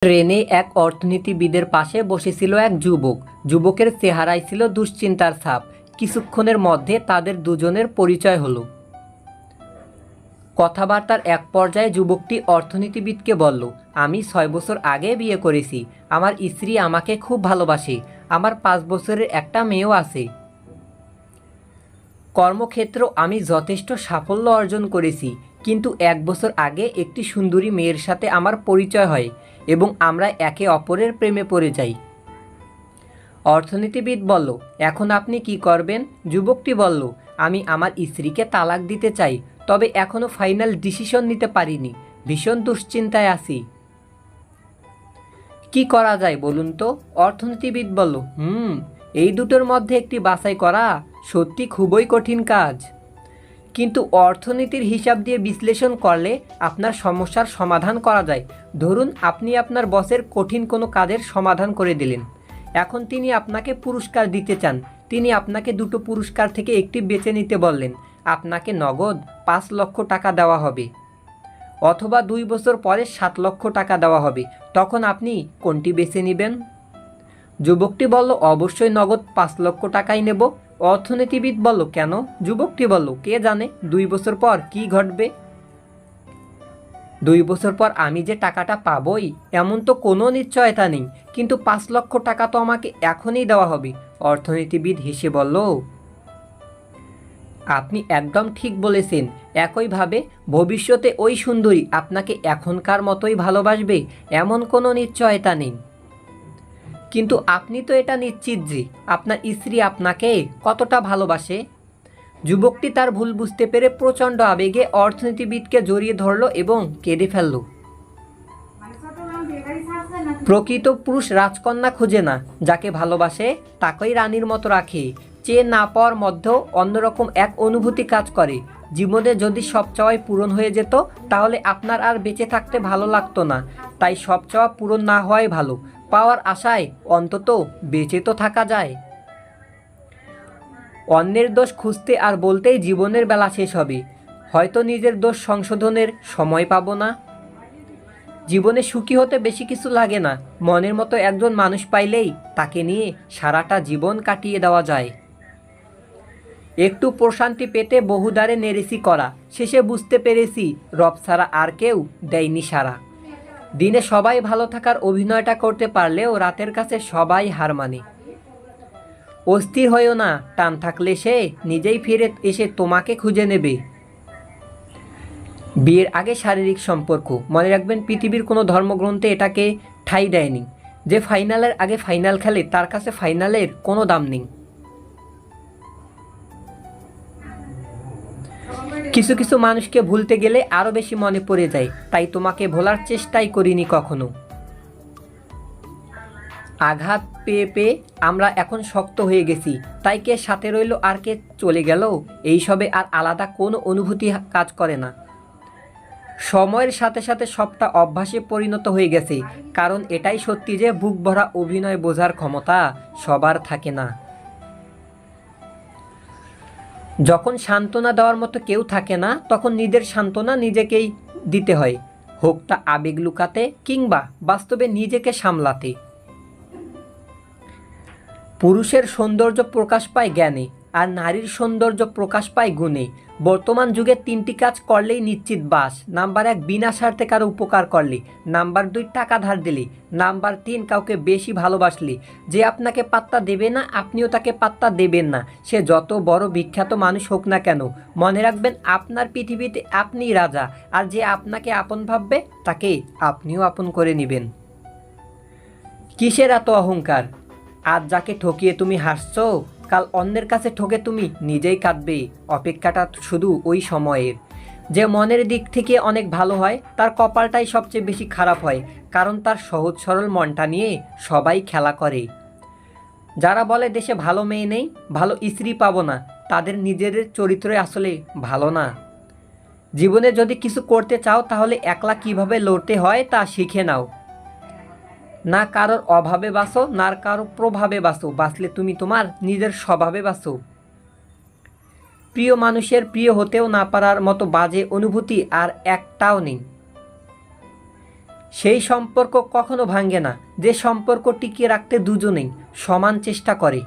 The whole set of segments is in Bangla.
ট্রেনে এক অর্থনীতিবিদের পাশে বসেছিল এক যুবক। যুবকের চেহারায় ছিল দুশ্চিন্তার ছাপ। কিছুক্ষণের মধ্যে তাদের দুজনের পরিচয় হলো। কথাবার্তার এক পর্যায়ে যুবকটি অর্থনীতিবিদকে বলল, আমি 6 বছর আগে বিয়ে করেছি। আমার স্ত্রী আমাকে খুব ভালোবাসে। আমার 5 বছরের একটা মেয়েও আছে। কর্মক্ষেত্র আমি যথেষ্ট সাফল্য অর্জন করেছি, কিন্তু 1 বছর আগে একটি সুন্দরী মেয়ের সাথে আমার পরিচয় হয় এবং আমরা একে অপরের প্রেমে পড়ে যাই। অর্থনীতিবিদ বলল, এখন আপনি কি করবেন? যুবকটি বলল, আমি আমার স্ত্রীকে তালাক দিতে চাই, তবে এখনও ফাইনাল ডিসিশন নিতে পারিনি। ভীষণ দুশ্চিন্তায় আছি। কি করা যায় বলুন তো? অর্থনীতিবিদ বলল, এই দুটোর মধ্যে একটি বাছাই করা সত্যি খুবই কঠিন কাজ। কিন্তু অর্থনীতির হিসাব দিয়ে বিশ্লেষণ করলে আপনার সমস্যার সমাধান করা যায়। ধরুন আপনি আপনার বসের কঠিন কোনো কাজের সমাধান করে দিলেন। এখন তিনি আপনাকে পুরস্কার দিতে চান। তিনি আপনাকে দুটো পুরস্কার থেকে একটি বেছে নিতে বললেন। আপনাকে নগদ 5 লক্ষ টাকা দেওয়া হবে, অথবা 2 বছর পরে 7 লক্ষ টাকা দেওয়া হবে। তখন আপনি কোনটি বেছে নেবেন? যুবকটি বলল, অবশ্যই নগদ 5 লক্ষ টাকাই নেব। অর্থনীতিবিদ বলল, কেন? যুবকটি বলল, কে জানে 2 বছর পর কি ঘটবে। 2 বছর পর আমি যে টাকাটা পাবই এমন তো কোনো নিশ্চয়তা নেই, কিন্তু 5 লক্ষ টাকা তো আমাকে এখনই দেওয়া হবে। অর্থনীতিবিদ হেসে বলল, আপনি একদম ঠিক বলেছেন। একইভাবে ভবিষ্যতে ওই সুন্দরী আপনাকে এখনকার মতোই ভালোবাসবে এমন কোনো নিশ্চয়তা নেই। কিন্তু আপনি তো এটা নিশ্চিত যে আপনার স্ত্রী আপনাকে কতটা ভালোবাসে। যুবকটি তার ভুল বুঝতে পেরে প্রচণ্ড আবেগে অর্থনীতিবিদকে জড়িয়ে ধরল এবং কেঁদে ফেলল। প্রকৃত পুরুষ রাজকন্যা খুঁজে না, যাকে ভালোবাসে তাকেই রানীর মতো রাখে। চেয়ে না পাওয়ার মধ্যেও অন্যরকম এক অনুভূতি কাজ করে। জীবনে যদি সব চাওয়াই পূরণ হয়ে যেত, তাহলে আপনার আর বেঁচে থাকতে ভালো লাগতো না। তাই সব চাওয়া পূরণ না হওয়াই ভালো। পাওয়ার আশায় অন্তত বেঁচে তো থাকা যায়। অন্যের দোষ খুঁজতে আর বলতেই জীবনের বেলা শেষ হবে। হয়তো নিজের দোষ সংশোধনের সময় পাবো না। জীবনে সুখী হতে বেশি কিছু লাগে না। মনের মতো একজন মানুষ পাইলেই তাকে নিয়ে সারাটা জীবন কাটিয়ে দেওয়া যায়। একটু প্রশান্তি পেতে বহুদারে নেড়েছি করা, শেষে বুঝতে পেরেছি রব ছাড়া আর কেউ দেয়নি সারা। দিনে সবাই ভালো থাকার অভিনয়টা করতে পারলেও রাতের কাছে সবাই হার মানে। অস্থির হয়েও না, টান থাকলে সে নিজেই ফিরে এসে তোমাকে খুঁজে নেবে। বিয়ের আগে শারীরিক সম্পর্ক, মনে রাখবেন পৃথিবীর কোনো ধর্মগ্রন্থে এটাকে ঠাঁই দেয়নি। যে ফাইনালের আগে ফাইনাল খেলে তার কাছে ফাইনালের কোনো দাম নেই। কিছু কিছু মানুষকে ভুলতে গেলে আরও বেশি মনে পড়ে যায়, তাই তোমাকে ভোলার চেষ্টাই করিনি কখনো। আঘাত পেয়ে পেয়ে আমরা এখন শক্ত হয়ে গেছি, তাই কে সাথে রইল আর কে চলে গেল এইসবে আর আলাদা কোনো অনুভূতি কাজ করে না। সময়ের সাথে সাথে সবটা অভ্যাসে পরিণত হয়ে গেছে, কারণ এটাই সত্যি যে বুক ভরা অভিনয় বোঝার ক্ষমতা সবার থাকে না। যখন সান্ত্বনা দেওয়ার মতো কেউ থাকে না, তখন নিজের সান্ত্বনা নিজেকেই দিতে হয়, হোক তা আবেগ লুকাতে কিংবা বাস্তবে নিজেকে সামলাতে। পুরুষের সৌন্দর্য প্রকাশ পায় জ্ঞানে, আর নারীর সৌন্দর্য প্রকাশ পায় গুণে। বর্তমান যুগে 3টি কাজ করলেই নিশ্চিত বাস। নাম্বার 1, বিনা স্বার্থে কারো উপকার করলে। নাম্বার 2, টাকা ধার দিলে। নাম্বার 3, কাউকে বেশি ভালোবাসলে। যে আপনাকে পাত্তা দেবে না, আপনিও তাকে পাত্তা দেবেন না, সে যত বড় বিখ্যাত মানুষ হোক না কেন। মনে রাখবেন, আপনার পৃথিবীতে আপনিই রাজা, আর যে আপনাকে আপন ভাববে তাকে আপনিও আপন করে নেবেন। কিসের এত অহংকার? আজ যাকে ঠকিয়ে তুমি হাসছো, কাল অন্যের কাছে ঠকে তুমি নিজেই কাঁদবে। অপেক্ষাটা শুধু ওই সময়ের। যে মনের দিক থেকে অনেক ভালো হয়, তার কপালটাই সবচেয়ে বেশি খারাপ হয়, কারণ তার সহজ সরল মনটা নিয়ে সবাই খেলা করে। যারা বলে দেশে ভালো মেয়ে নেই, ভালো স্ত্রী পাবো না, তাদের নিজের চরিত্রই আসলে ভালো না। জীবনে যদি কিছু করতে চাও, তাহলে একলা কিভাবে লড়তে হয় তা শিখে নাও। না কারোর অভাবে বাঁচো, না কারোর প্রভাবে বাঁচো, বাঁচলে তুমি তোমার নিজের স্বভাবে বাঁচো। প্রিয় মানুষের প্রিয় হতেও না পারার মতো বাজে অনুভূতি আর একটাও নেই। সেই সম্পর্ক কখনো ভাঙে না যে সম্পর্ক টিকিয়ে রাখতে দুজনেই সমান চেষ্টা করে।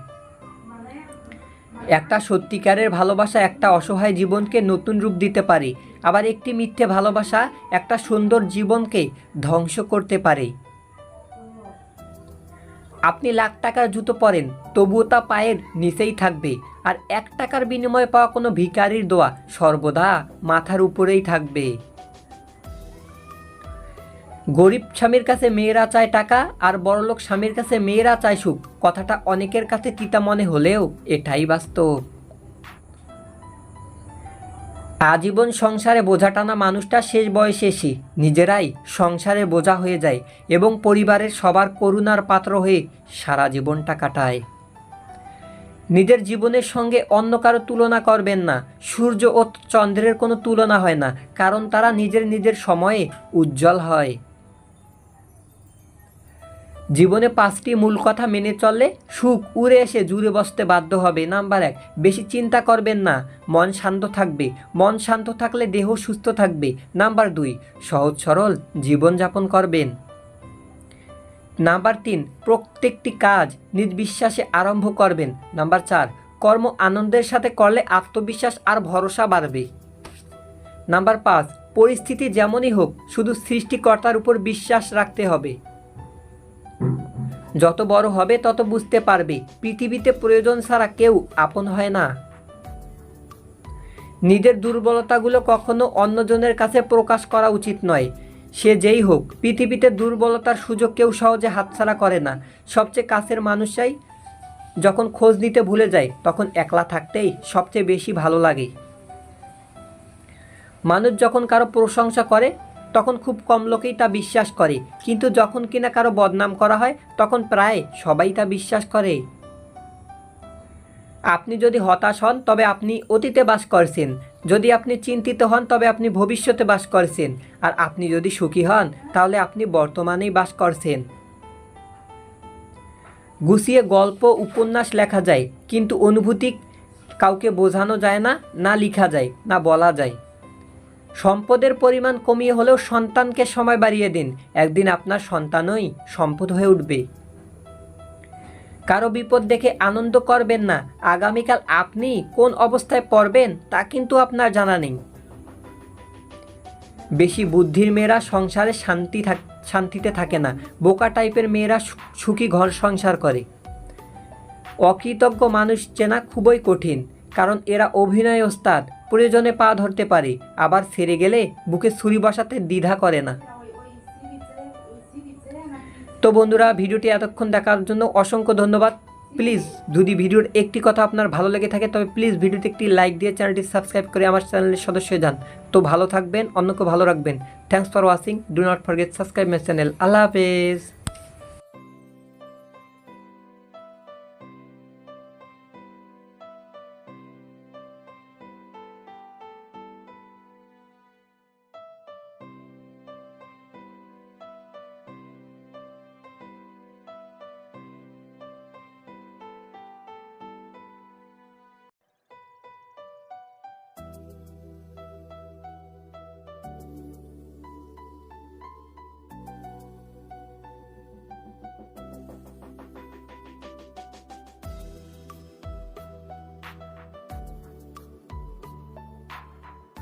একটা সত্যিকারের ভালোবাসা একটা অসহায় জীবনকে নতুন রূপ দিতে পারে, আবার একটি মিথ্যে ভালোবাসা একটা সুন্দর জীবনকে ধ্বংস করতে পারে। আপনি লাখ টাকার জুতো পরেন, তবুও তা পায়ের নিচেই থাকবে, আর 1 টাকার বিনিময়ে পাওয়া কোনো ভিখারির দোয়া সর্বদা মাথার উপরেই থাকবে। গরিব স্বামীর কাছে মেয়েরা চায় টাকা, আর বড়লোক স্বামীর কাছে মেয়েরা চায় সুখ। কথাটা অনেকের কাছে তিতা মনে হলেও এটাই বাস্তব। আজীবন সংসারে বোঝা টানা মানুষটা শেষ বয়সে এসে নিজেরাই সংসারে বোঝা হয়ে যায় এবং পরিবারের সবার করুণার পাত্র হয়ে সারা জীবনটা কাটায়। নিজের জীবনের সঙ্গে অন্য কারো তুলনা করবেন না। সূর্য ও চন্দ্রের কোনো তুলনা হয় না, কারণ তারা নিজের নিজের সময়ে উজ্জ্বল হয়। জীবনে 5টি মূল কথা মেনে চললে সুখ উড়ে এসে জুড়ে বসতে বাধ্য হবে। নাম্বার 1, বেশি চিন্তা করবেন না, মন শান্ত থাকবে। মন শান্ত থাকলে দেহ সুস্থ থাকবে। নাম্বার 2, সহজ সরল জীবনযাপন করবেন। নাম্বার 3, প্রত্যেকটি কাজ নির্বিশ্বাসে আরম্ভ করবেন। নাম্বার 4, কর্ম আনন্দের সাথে করলে আত্মবিশ্বাস আর ভরসা বাড়বে। নাম্বার 5, পরিস্থিতি যেমনই হোক শুধু সৃষ্টিকর্তার উপর বিশ্বাস রাখতে হবে। যত বড় হবে তত বুঝতে পারবে পৃথিবীতে প্রয়োজন ছাড়া কেউ আপন হয় না। নিজের দুর্বলতাগুলো কখনো অন্যজনের কাছে প্রকাশ করা উচিত নয়। সে যেই হোক, পৃথিবীতে দুর্বলতার সুযোগ কেউ সহজে হাতছাড়া করে না। সবচেয়ে কাছের মানুষরাই যখন খোঁজ নিতে ভুলে যায় তখন একলা থাকতেই সবচেয়ে বেশি ভালো লাগে। মানুষ যখন কারো প্রশংসা করে তখন খুব কম লোকেই তা বিশ্বাস করে, কিন্তু যখন কিনা কারো বদনাম করা হয় তখন প্রায় সবাই তা বিশ্বাস করে। আপনি যদি হতাশ হন তবে আপনি অতীতে বাস করছেন, যদি আপনি চিন্তিত হন তবে আপনি ভবিষ্যতে বাস করছেন, আর আপনি যদি সুখী হন তাহলে আপনি বর্তমানেই বাস করছেন। গুছিয়ে গল্প উপন্যাস লেখা যায়, কিন্তু অনুভূতি কাউকে বোঝানো যায় না, না লেখা যায়, না বলা যায়। সম্পদের পরিমাণ কমিয়ে হলেও সন্তানকে সময় বাড়িয়ে দিন, একদিন আপনার সন্তানই সম্পদ হয়ে উঠবে। কারো বিপদ দেখে আনন্দ করবেন না, আগামীকাল আপনি কোন অবস্থায় পড়বেন তা কিন্তু আপনার জানা নেই। বেশি বুদ্ধির মেয়েরা সংসারে শান্তিতে থাকে না, বোকা টাইপের মেয়েরা সুখী ঘর সংসার করে। অকৃতজ্ঞ মানুষ চেনা খুবই কঠিন, কারণ এরা অভিনয় ওস্তাদ, প্রয়োজনে পা ধরতে পারে, আবার ছেড়ে গেলে বুকে ছুরি বসাতে দ্বিধা করে না। তো বন্ধুরা, ভিডিওটি এতক্ষণ দেখার জন্য অসংখ্য ধন্যবাদ। প্লিজ যদি ভিডিওর একটি কথা আপনার ভালো লেগে থাকে তবে প্লিজ ভিডিওতে একটি লাইক দিয়ে চ্যানেলটি সাবস্ক্রাইব করে আমার চ্যানেলের সদস্য হয়ে যান। তো ভালো থাকবেন, অন্যকে ভালো রাখবেন। Thanks for watching, do not forget subscribe my channel. আল্লাহ হাফেজ।